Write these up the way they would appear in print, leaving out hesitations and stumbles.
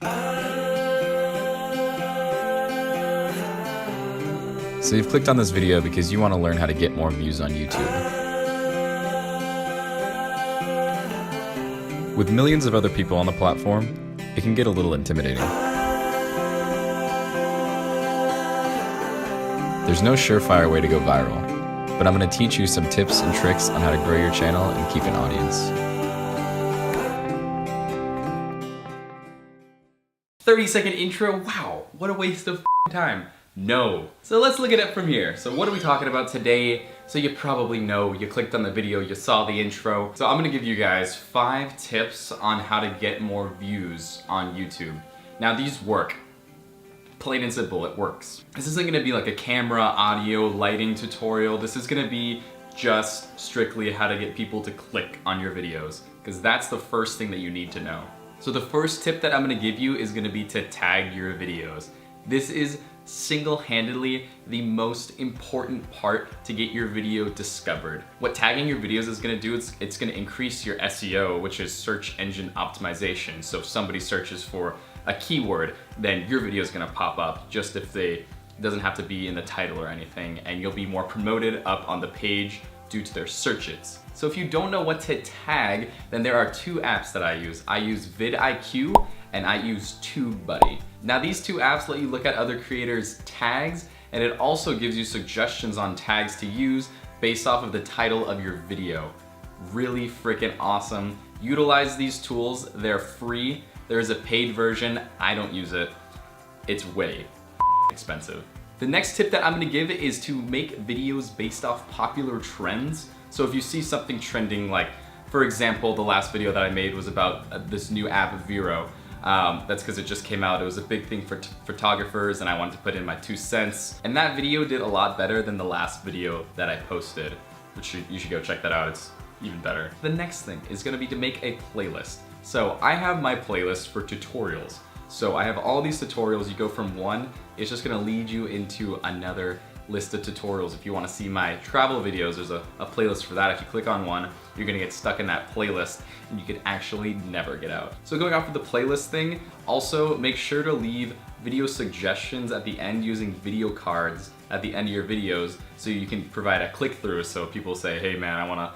So you've clicked on this video because you want to learn how to get more views on YouTube. With millions of other people on the platform, it can get a little intimidating. There's no surefire way to go viral, but I'm going to teach you some tips and tricks on how to grow your channel and keep an audience. 30-second intro? Wow, what a waste of time. No. So let's look at it from here. So what are we talking about today? So you probably know, you clicked on the video, you saw the intro. So I'm gonna give you guys 5 tips on how to get more views on YouTube. Now these work. Plain and simple, it works. This isn't gonna be like a camera, audio, lighting tutorial. This is gonna be just strictly how to get people to click on your videos, because that's the first thing that you need to know. So the first tip that I'm gonna give you is gonna be to tag your videos. This is single-handedly the most important part to get your video discovered. What tagging your videos is gonna do is it's gonna increase your SEO, which is search engine optimization. So if somebody searches for a keyword, then your video is gonna pop up just if it doesn't have to be in the title or anything, and you'll be more promoted up on the page due to their searches. So if you don't know what to tag, then there are 2 apps that I use. I use vidIQ and I use TubeBuddy. Now these 2 apps let you look at other creators' tags, and it also gives you suggestions on tags to use based off of the title of your video. Really freaking awesome. Utilize these tools, they're free. There's a paid version, I don't use it. It's way expensive. The next tip that I'm gonna give is to make videos based off popular trends. So if you see something trending, like for example, the last video that I made was about this new app, Vero. That's because it just came out. It was a big thing for photographers, and I wanted to put in my 2 cents. And that video did a lot better than the last video that I posted, which you should go check that out. It's even better. The next thing is gonna be to make a playlist. So I have my playlist for tutorials. So I have all these tutorials. You go from one, it's just gonna lead you into another list of tutorials. If you wanna see my travel videos, there's a playlist for that. If you click on one, you're gonna get stuck in that playlist and you could actually never get out. So going off of the playlist thing, also make sure to leave video suggestions at the end using video cards at the end of your videos, so you can provide a click-through. So people say, hey man, I wanna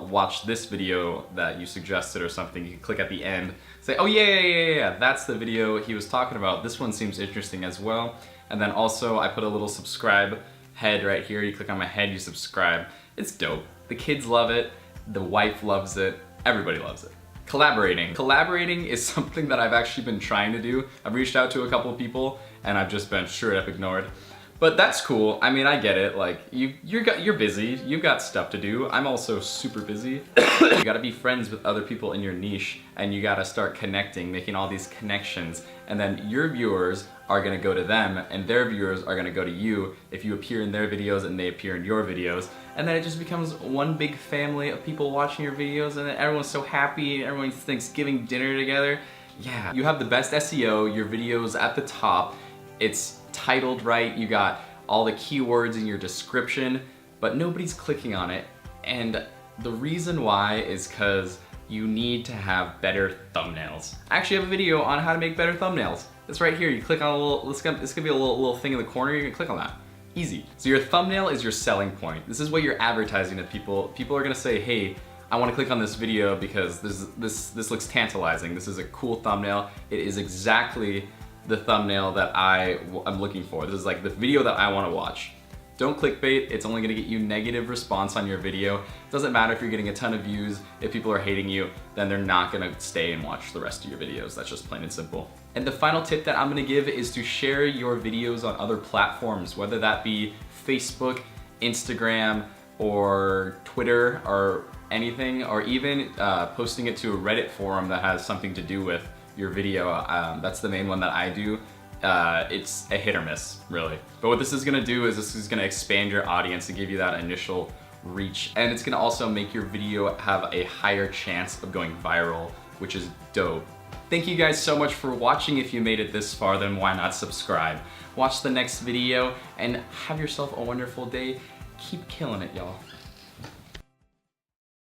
watch this video that you suggested or something. You can click at the end, say, oh yeah, that's the video he was talking about. This one seems interesting as well. And then also I put a little subscribe head right here. You click on my head, you subscribe. It's dope. The kids love it, the wife loves it, everybody loves it. Collaborating. Collaborating is something that I've actually been trying to do. I've reached out to a couple people and I've just been straight up ignored. But that's cool. I mean, I get it. Like, you're busy. You've got stuff to do. I'm also super busy. You gotta be friends with other people in your niche, and you gotta start connecting, making all these connections. And then your viewers are gonna go to them, and their viewers are gonna go to you if you appear in their videos and they appear in your videos. And then it just becomes one big family of people watching your videos, and then everyone's so happy, everyone's Thanksgiving dinner together. Yeah, you have the best SEO, your video's at the top, it's titled right, you got all the keywords in your description, but nobody's clicking on it. And the reason why is because you need to have better thumbnails. I actually have a video on how to make better thumbnails. It's right here. You click on a little, it's gonna be a little thing in the corner, you're gonna click on that. Easy. So your thumbnail is your selling point. This is what you're advertising to people. People are gonna say, hey, I wanna click on this video because this looks tantalizing. This is a cool thumbnail. It is exactly the thumbnail that I'm looking for. This is like the video that I want to watch. Don't clickbait, it's only gonna get you negative response on your video. It doesn't matter if you're getting a ton of views, if people are hating you, then they're not gonna stay and watch the rest of your videos. That's just plain and simple. And the final tip that I'm gonna give is to share your videos on other platforms, whether that be Facebook, Instagram, or Twitter, or anything, or even posting it to a Reddit forum that has something to do with your video. That's the main one that I do. It's a hit or miss, really. But what this is gonna do is this is gonna expand your audience and give you that initial reach. And it's gonna also make your video have a higher chance of going viral, which is dope. Thank you guys so much for watching. If you made it this far, then why not subscribe? Watch the next video and have yourself a wonderful day. Keep killing it, y'all.